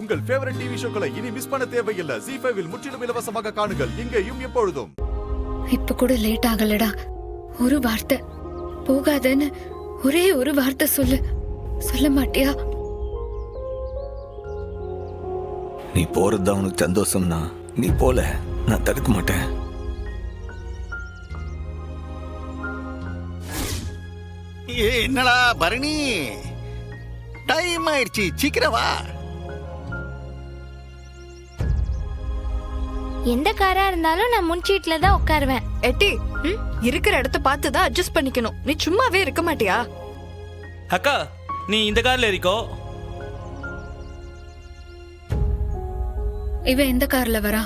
உங்கள் favourite TV ஷோக்களை இனி miss பண்ண தேவையில்லை. ZEE5 இல் முற்றிலும் இலவசமாக காணுங்கள். இங்கேயும் எப்பொழுதும். இப்ப கூட லேட் ஆகலடா. ஒரு வார்த்தை போகாதன்னு ஒரே ஒரு வார்த்தை சொல்ல மாட்டியா? நீ போறதுதான் உனக்கு சந்தோஷம்னா நீ போல, நான் தடுக்க மாட்டேன். என்னடா பரணி, டைம் ஆயிடுச்சு, சீக்கிரம் வா. எந்த காரா இருந்தாலும் நான் முன் சீட்ல தான் உட்காருவேன். எட்டி, இருக்கிற இடத்த பார்த்து தான் அட்ஜஸ்ட் பண்ணிக்கணும். நீ சும்மாவே இருக்க மாட்டியா? அக்கா, நீ இந்த கார்ல இருக்கோ? இவன் எந்த கார்ல வரா?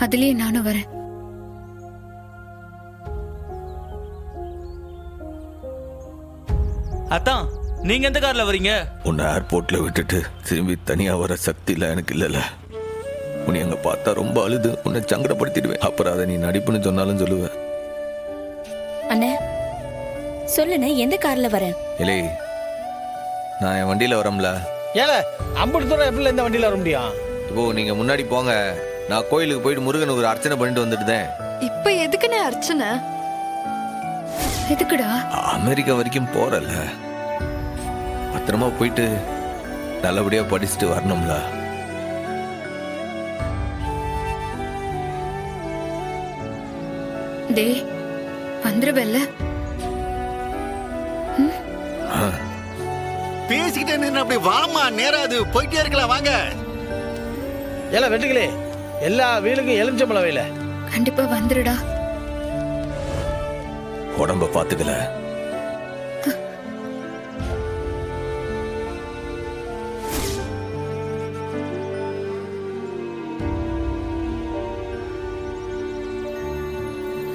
அதுலயே நானும் வரேன். அத்தான், நீங்க எந்த கார்ல வரீங்க? உன்னை ஏர்போர்ட்ல விட்டுட்டு திரும்பி தனியா வர சக்தியில எனக்கு இல்லல. உன்னை அங்க பார்த்தா ரொம்ப அழுது உன்னை சங்கடப்படுத்திடுவேன். அப்புறம் அதை நீ நடிப்புன்னு சொன்னாலும் சொல்லுவேன். அண்ணே சொல்லுண்ணே, எந்த கார்ல வரேன்? இலே, நான் என் வண்டியில வரம்ல. ஏல அம்புட்டு தூரம் எப்படி இந்த வண்டியில வர முடியும்? இப்போ நீங்க முன்னாடி போங்க, நான் கோயிலுக்கு போயிட்டு முருகனுக்கு ஒரு அர்ச்சனை பண்ணிட்டு வந்துட்டுதேன். இப்ப எதுக்குன்னு அர்ச்சனை? எதுக்குடா? அமெரிக்கா வரைக்கும் போறல, பத்திரமா போயிட்டு நல்லபடியா படிச்சுட்டு வரணும்ல. டே வந்துருவல்ல? பேசிக்கிட்டே நின்று அப்படி வாமா, நேராது போயிட்டே இருக்கலாம், வாங்க. ஏல வெட்டுகளே, எல்லா வீலுக்கும் எலுமிச்சம்பழம் வைல. கண்டிப்பா வந்துருடா. உடம்ப பாத்துக்கல.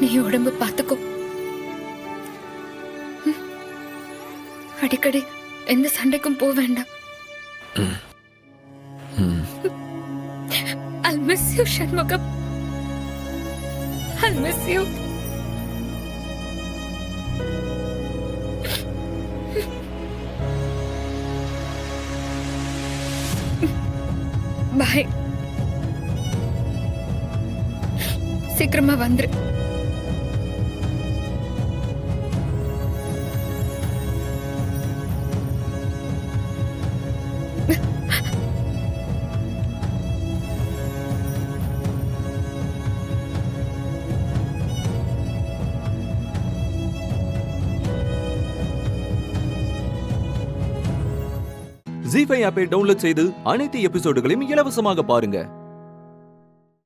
நீ உடம்பு பாத்துக்கோ. அடிக்கடி எந்த சண்டைக்கும் போக வேண்டாம். I'll miss you, Shanmugam. I'll miss you. Bye. சீக்கிரமா வந்துரு. ZEE5 ஆப்பை டவுன்லோட் செய்து அனைத்து எபிசோடுகளையும் இலவசமாக பாருங்க.